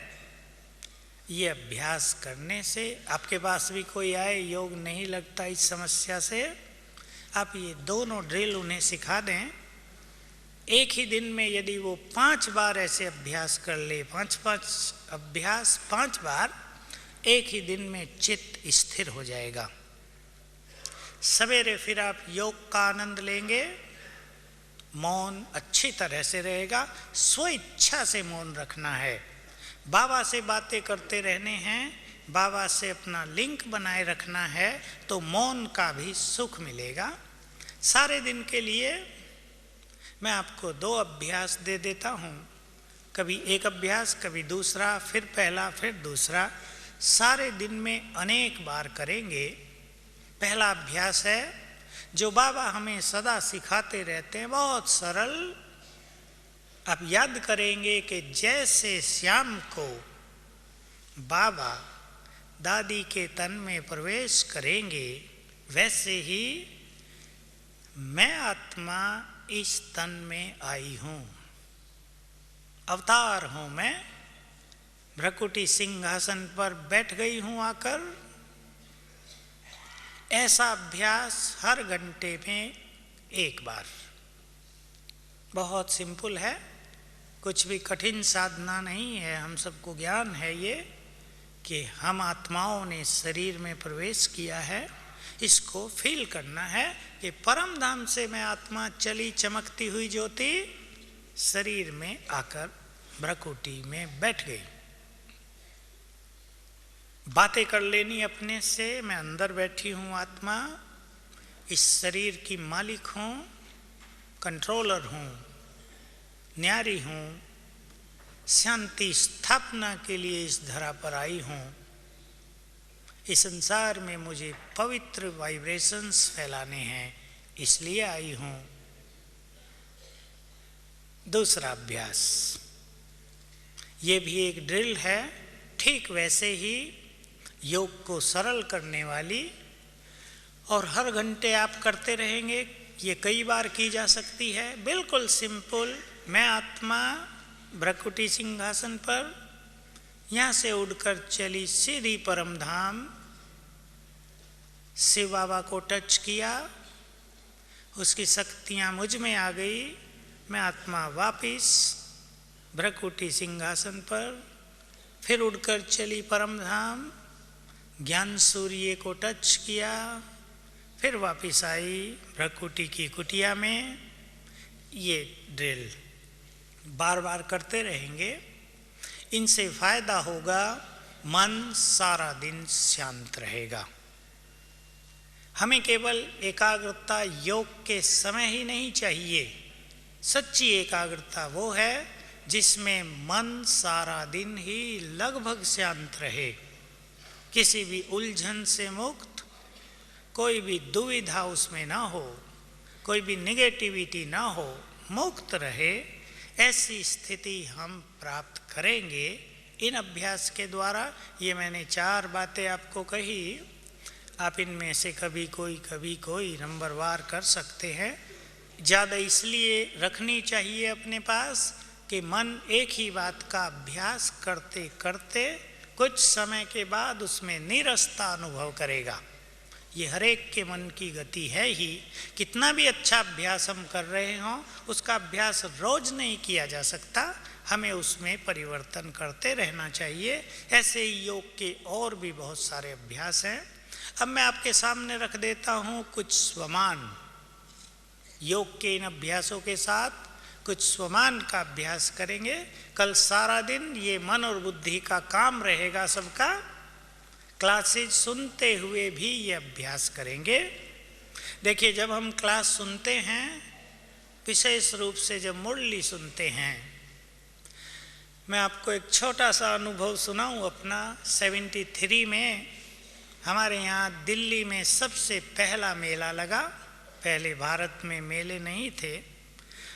ये अभ्यास करने से, आपके पास भी कोई आए योग नहीं लगता इस समस्या से, आप ये दोनों ड्रिल उन्हें सिखा दें। 1 ही दिन में यदि वो 5 बार ऐसे अभ्यास कर ले, 5 अभ्यास 5 बार, 1 ही दिन में चित्त स्थिर हो जाएगा। सवेरे फिर आप योग का आनंद लेंगे, मौन अच्छी तरह से रहेगा, स्वेच्छा से मौन रखना है। बाबा से बातें करते रहने हैं, बाबा से अपना लिंक बनाए रखना है, तो मौन का भी सुख मिलेगा। सारे दिन के लिए मैं आपको 2 अभ्यास दे देता हूँ, कभी एक अभ्यास, कभी दूसरा, फिर पहला, फिर दूसरा। सारे दिन में अनेक बार करेंगे। पहला अभ्यास है जो बाबा हमें सदा सिखाते रहते हैं, बहुत सरल। आप याद करेंगे कि जैसे श्याम को बाबा दादी के तन में प्रवेश करेंगे, वैसे ही मैं आत्मा इस तन में आई हूँ, अवतार हूँ मैं, भ्रकुटी सिंहासन पर बैठ गई हूँ आकर। ऐसा अभ्यास हर घंटे में 1 बार। बहुत सिंपल है, कुछ भी कठिन साधना नहीं है। हम सबको ज्ञान है ये कि हम आत्माओं ने शरीर में प्रवेश किया है। इसको फील करना है कि परम धाम से मैं आत्मा चली, चमकती हुई ज्योति शरीर में आकर भ्रकुटी में बैठ गई। बातें कर लेनी अपने से, मैं अंदर बैठी हूँ आत्मा, इस शरीर की मालिक हूँ, कंट्रोलर हूँ, न्यारी हूँ, शांति स्थापना के लिए इस धरा पर आई हूँ। इस संसार में मुझे पवित्र वाइब्रेशंस फैलाने हैं, इसलिए आई हूँ। दूसरा अभ्यास, ये भी एक ड्रिल है, ठीक वैसे ही योग को सरल करने वाली, और हर घंटे आप करते रहेंगे। ये कई बार की जा सकती है, बिल्कुल सिंपल। मैं आत्मा भ्रकुटी सिंहासन पर, यहाँ से उड़कर चली सीधी परम धाम, शिव बाबा को टच किया, उसकी शक्तियाँ मुझ में आ गई। मैं आत्मा वापिस भ्रकुटी सिंहासन पर, फिर उड़कर चली परम धाम, ज्ञान सूर्य को टच किया, फिर वापिस आई भ्रकुटी की कुटिया में। ये ड्रिल बार बार करते रहेंगे। इनसे फायदा होगा, मन सारा दिन शांत रहेगा। हमें केवल एकाग्रता योग के समय ही नहीं चाहिए। सच्ची एकाग्रता वो है जिसमें मन सारा दिन ही लगभग शांत रहे, किसी भी उलझन से मुक्त, कोई भी दुविधा उसमें ना हो, कोई भी निगेटिविटी ना हो, मुक्त रहे। ऐसी स्थिति हम प्राप्त करेंगे इन अभ्यास के द्वारा। ये मैंने 4 बातें आपको कही, आप इनमें से कभी कोई नंबरवार कर सकते हैं। ज़्यादा इसलिए रखनी चाहिए अपने पास कि मन एक ही बात का अभ्यास करते करते कुछ समय के बाद उसमें नीरसता अनुभव करेगा। ये हर एक के मन की गति है ही। कितना भी अच्छा अभ्यास हम कर रहे हों, उसका अभ्यास रोज नहीं किया जा सकता, हमें उसमें परिवर्तन करते रहना चाहिए। ऐसे ही योग के और भी बहुत सारे अभ्यास हैं। अब मैं आपके सामने रख देता हूँ कुछ स्वमान। योग के इन अभ्यासों के साथ कुछ स्वमान का अभ्यास करेंगे। कल सारा दिन ये मन और बुद्धि का काम रहेगा सबका। क्लासेज सुनते हुए भी ये अभ्यास करेंगे। देखिए, जब हम क्लास सुनते हैं, विशेष रूप से जब मुरली सुनते हैं, मैं आपको एक छोटा सा अनुभव सुनाऊं अपना। 73 में हमारे यहाँ दिल्ली में सबसे पहला मेला लगा। पहले भारत में मेले नहीं थे,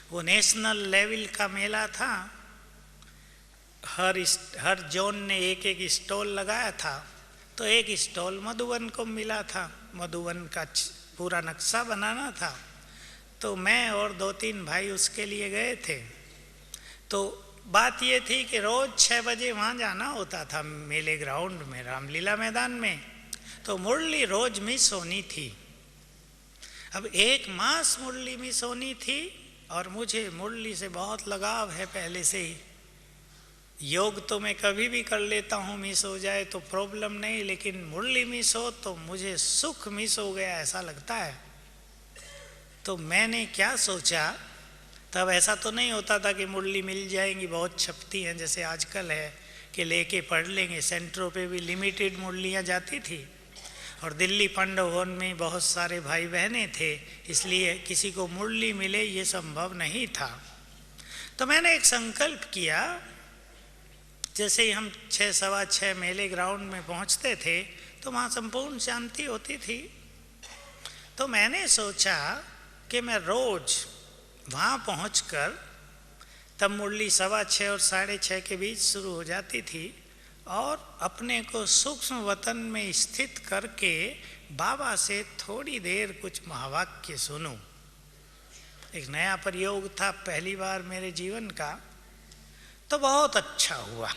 वो नेशनल लेवल का मेला था। हर जोन ने एक एक स्टॉल लगाया था। तो एक स्टॉल मधुबन को मिला था, मधुबन का पूरा नक्शा बनाना था। तो मैं और 2-3 भाई उसके लिए गए थे। तो बात ये थी कि रोज़ 6 बजे वहाँ जाना होता था मेले ग्राउंड में, रामलीला मैदान में। तो मुरली रोज मिस होनी थी। अब 1 मास मुरली मिस होनी थी, और मुझे मुरली से बहुत लगाव है पहले से ही। योग तो मैं कभी भी कर लेता हूँ, मिस हो जाए तो प्रॉब्लम नहीं, लेकिन मुरली मिस हो तो मुझे सुख मिस हो गया ऐसा लगता है। तो मैंने क्या सोचा, तब ऐसा तो नहीं होता था कि मुरली मिल जाएंगी, बहुत छपती हैं जैसे आजकल है कि लेके पढ़ लेंगे। सेंटरों पे भी लिमिटेड मुरलियाँ जाती थी, और दिल्ली पांडव भवन में बहुत सारे भाई बहनें थे, इसलिए किसी को मुरली मिले ये संभव नहीं था। तो मैंने एक संकल्प किया। जैसे ही हम 6-6:15 मेले ग्राउंड में पहुंचते थे तो वहाँ संपूर्ण शांति होती थी। तो मैंने सोचा कि मैं रोज वहाँ पहुंचकर, तब मुरली 6:15 और 6:30 के बीच शुरू हो जाती थी, और अपने को सूक्ष्म वतन में स्थित करके बाबा से थोड़ी देर कुछ महावाक्य सुनूं। एक नया प्रयोग था, पहली बार मेरे जीवन का। तो बहुत अच्छा हुआ।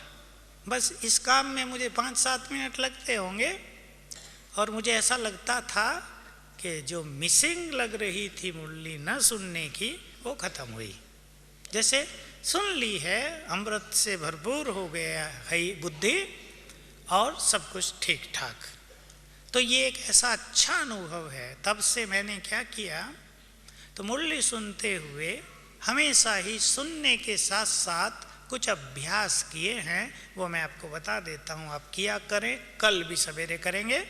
बस इस काम में मुझे 5-7 मिनट लगते होंगे, और मुझे ऐसा लगता था कि जो मिसिंग लग रही थी मुरली न सुनने की, वो खत्म हुई। जैसे सुन ली है, अमृत से भरपूर हो गया है बुद्धि, और सब कुछ ठीक ठाक। तो ये एक ऐसा अच्छा अनुभव है। तब से मैंने क्या किया, तो मुरली सुनते हुए हमेशा ही सुनने के साथ साथ कुछ अभ्यास किए हैं, वो मैं आपको बता देता हूँ, आप किया करें। कल भी सवेरे करेंगे।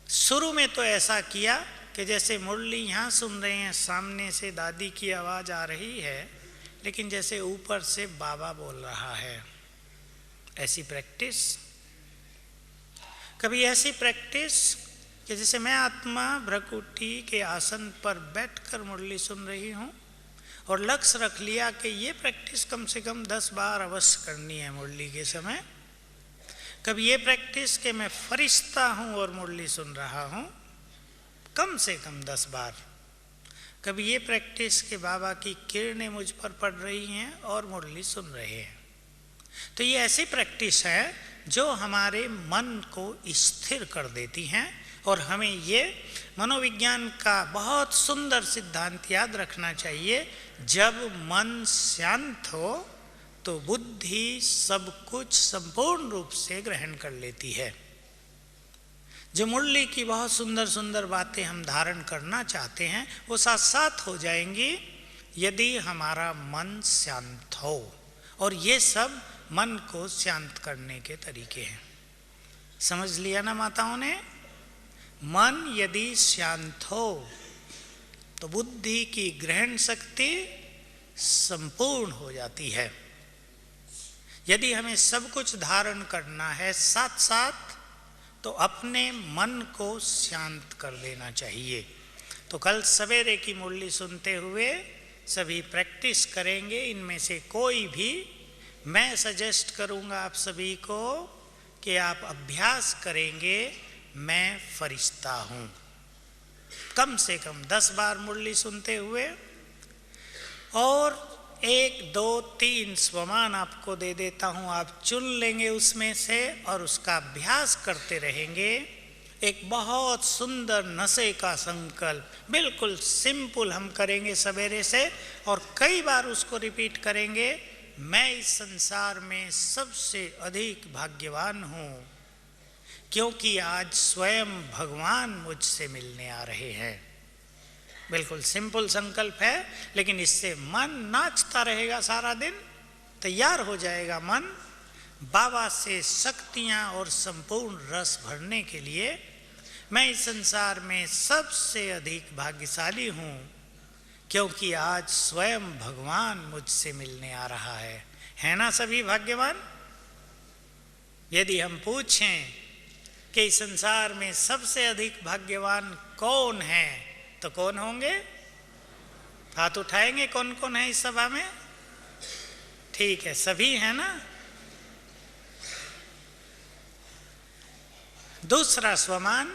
शुरू में तो ऐसा किया कि जैसे मुरली यहाँ सुन रहे हैं, सामने से दादी की आवाज़ आ रही है, लेकिन जैसे ऊपर से बाबा बोल रहा है, ऐसी प्रैक्टिस। कभी ऐसी प्रैक्टिस कि जैसे मैं आत्मा भ्रकुटी के आसन पर बैठकर मुरली सुन रही हूँ, और लक्ष्य रख लिया कि ये प्रैक्टिस कम से कम 10 बार अवश्य करनी है मुरली के समय। कभी ये प्रैक्टिस कि मैं फरिश्ता हूँ और मुरली सुन रहा हूँ, कम से कम 10 बार। कभी ये प्रैक्टिस कि बाबा की किरणें मुझ पर पड़ रही हैं और मुरली सुन रहे हैं। तो ये ऐसी प्रैक्टिस है जो हमारे मन को स्थिर कर देती हैं, और हमें ये मनोविज्ञान का बहुत सुंदर सिद्धांत याद रखना चाहिए। जब मन शांत हो तो बुद्धि सब कुछ संपूर्ण रूप से ग्रहण कर लेती है। जो मुरली की बहुत सुंदर सुंदर बातें हम धारण करना चाहते हैं, वो साथ साथ हो जाएंगी यदि हमारा मन शांत हो। और ये सब मन को शांत करने के तरीके हैं। समझ लिया ना माताओं ने? मन यदि शांत हो तो बुद्धि की ग्रहण शक्ति संपूर्ण हो जाती है। यदि हमें सब कुछ धारण करना है साथ साथ, तो अपने मन को शांत कर देना चाहिए। तो कल सवेरे की मुरली सुनते हुए सभी प्रैक्टिस करेंगे। इनमें से कोई भी, मैं सजेस्ट करूंगा आप सभी को कि आप अभ्यास करेंगे, मैं फरिश्ता हूं, कम से कम 10 बार मुरली सुनते हुए। और 1, 2, 3 स्वमान आपको दे देता हूं, आप चुन लेंगे उसमें से और उसका अभ्यास करते रहेंगे। एक बहुत सुंदर नशे का संकल्प, बिल्कुल सिंपल हम करेंगे सवेरे से, और कई बार उसको रिपीट करेंगे। मैं इस संसार में सबसे अधिक भाग्यवान हूं, क्योंकि आज स्वयं भगवान मुझसे मिलने आ रहे हैं। बिल्कुल सिंपल संकल्प है, लेकिन इससे मन नाचता रहेगा सारा दिन, तैयार हो जाएगा मन बाबा से शक्तियां और संपूर्ण रस भरने के लिए। मैं इस संसार में सबसे अधिक भाग्यशाली हूं, क्योंकि आज स्वयं भगवान मुझसे मिलने आ रहा है ना सभी भाग्यवान? यदि हम पूछें कि इस संसार में सबसे अधिक भाग्यवान कौन है, तो कौन होंगे? हाथ उठाएंगे कौन कौन है इस सभा में? ठीक है, सभी है ना। दूसरा स्वमान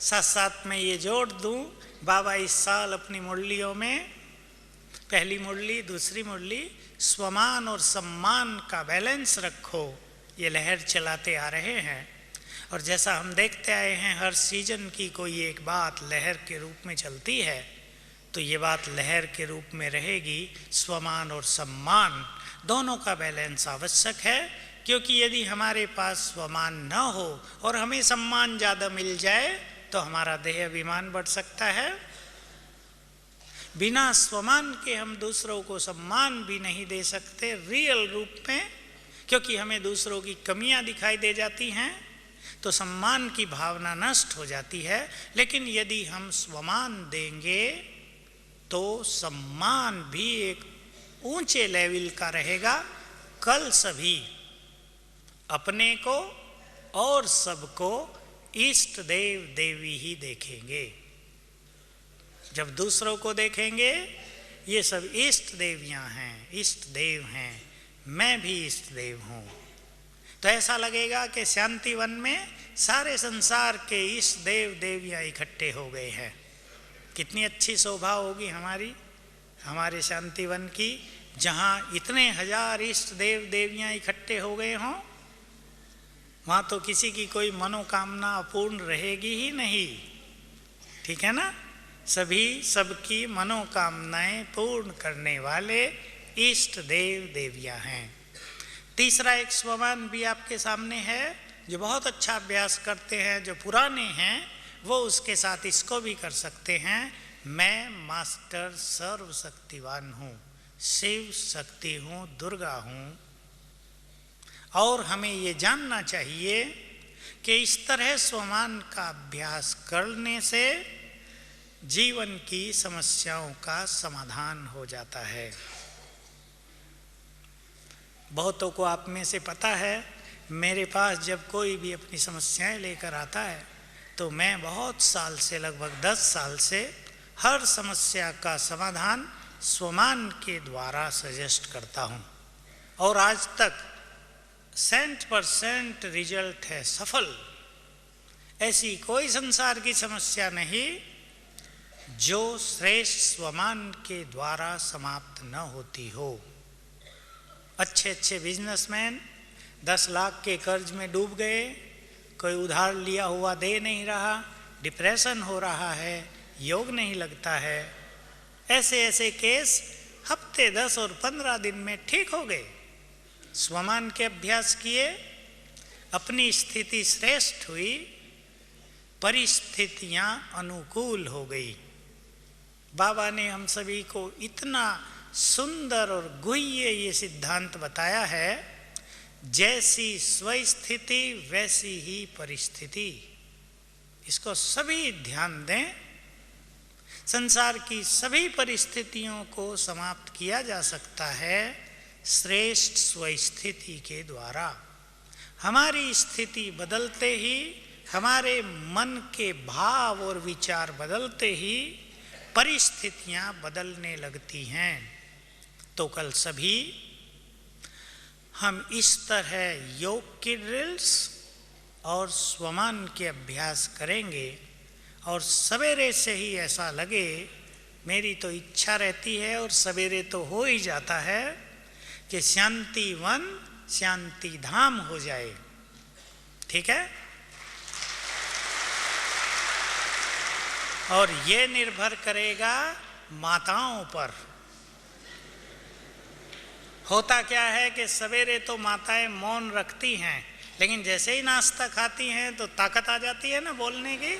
साथ साथ में ये जोड़ दूं, बाबा इस साल अपनी मुरलियों में, पहली मुरली दूसरी मुरली, स्वमान और सम्मान का बैलेंस रखो, ये लहर चलाते आ रहे हैं। और जैसा हम देखते आए हैं, हर सीजन की कोई एक बात लहर के रूप में चलती है, तो ये बात लहर के रूप में रहेगी। स्वमान और सम्मान दोनों का बैलेंस आवश्यक है, क्योंकि यदि हमारे पास स्वमान न हो और हमें सम्मान ज़्यादा मिल जाए, तो हमारा देह अभिमान बढ़ सकता है। बिना स्वमान के हम दूसरों को सम्मान भी नहीं दे सकते रियल रूप में, क्योंकि हमें दूसरों की कमियां दिखाई दे जाती हैं, तो सम्मान की भावना नष्ट हो जाती है। लेकिन यदि हम स्वमान देंगे तो सम्मान भी एक ऊंचे लेवल का रहेगा। कल सभी अपने को और सबको इष्ट देव देवी ही देखेंगे। जब दूसरों को देखेंगे, ये सब इष्ट देवियां हैं, इष्ट देव हैं, मैं भी इष्ट देव हूं, तो ऐसा लगेगा कि शांतिवन में सारे संसार के इष्ट देव देवियां इकट्ठे हो गए हैं। कितनी अच्छी शोभा होगी हमारे शांतिवन की, जहां इतने हजार इष्ट देव देवियां इकट्ठे हो गए हों। वहां तो किसी की कोई मनोकामना अपूर्ण रहेगी ही नहीं, ठीक है ना। सभी सबकी मनोकामनाएं पूर्ण करने वाले इष्ट देव देवियां हैं। तीसरा एक स्वमान भी आपके सामने है, जो बहुत अच्छा अभ्यास करते हैं, जो पुराने हैं, वो उसके साथ इसको भी कर सकते हैं। मैं मास्टर सर्वशक्तिवान हूँ, शिव शक्ति हूँ, दुर्गा हूँ। और हमें ये जानना चाहिए कि इस तरह स्वमान का अभ्यास करने से जीवन की समस्याओं का समाधान हो जाता है। बहुतों को आप में से पता है, मेरे पास जब कोई भी अपनी समस्याएं लेकर आता है, तो मैं बहुत साल से, लगभग 10 साल से, हर समस्या का समाधान स्वमान के द्वारा सजेस्ट करता हूँ, और आज तक 100% रिजल्ट है, सफल। ऐसी कोई संसार की समस्या नहीं जो श्रेष्ठ स्वमान के द्वारा समाप्त न होती हो। अच्छे अच्छे बिजनेसमैन 10 लाख के कर्ज में डूब गए, कोई उधार लिया हुआ दे नहीं रहा, डिप्रेशन हो रहा है, योग नहीं लगता है। ऐसे ऐसे केस हफ्ते 10 और 15 दिन में ठीक हो गए। स्वमान के अभ्यास किए, अपनी स्थिति श्रेष्ठ हुई, परिस्थितियां अनुकूल हो गई। बाबा ने हम सभी को इतना सुंदर और गुह्य ये सिद्धांत बताया है, जैसी स्वस्थिति वैसी ही परिस्थिति। इसको सभी ध्यान दें। संसार की सभी परिस्थितियों को समाप्त किया जा सकता है श्रेष्ठ स्वस्थिति के द्वारा। हमारी स्थिति बदलते ही, हमारे मन के भाव और विचार बदलते ही परिस्थितियां बदलने लगती हैं। तो कल सभी हम इस तरह योग की ड्रिल्स और स्वमान के अभ्यास करेंगे, और सवेरे से ही ऐसा लगे, मेरी तो इच्छा रहती है और सवेरे तो हो ही जाता है, कि शांति वन शांति धाम हो जाए। ठीक है? और ये निर्भर करेगा माताओं पर। होता क्या है कि सवेरे तो माताएं मौन रखती हैं, लेकिन जैसे ही नाश्ता खाती हैं तो ताकत आ जाती है ना बोलने की,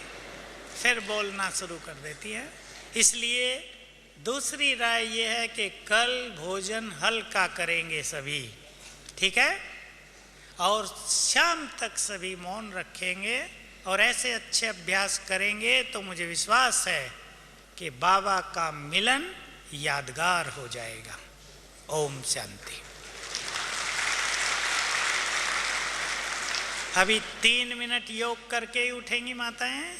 फिर बोलना शुरू कर देती है। इसलिए दूसरी राय ये है कि कल भोजन हल्का करेंगे सभी, ठीक है, और शाम तक सभी मौन रखेंगे और ऐसे अच्छे अभ्यास करेंगे तो मुझे विश्वास है कि बाबा का मिलन यादगार हो जाएगा। ओम शांति। अभी 3 मिनट योग करके ही उठेंगी माताएं।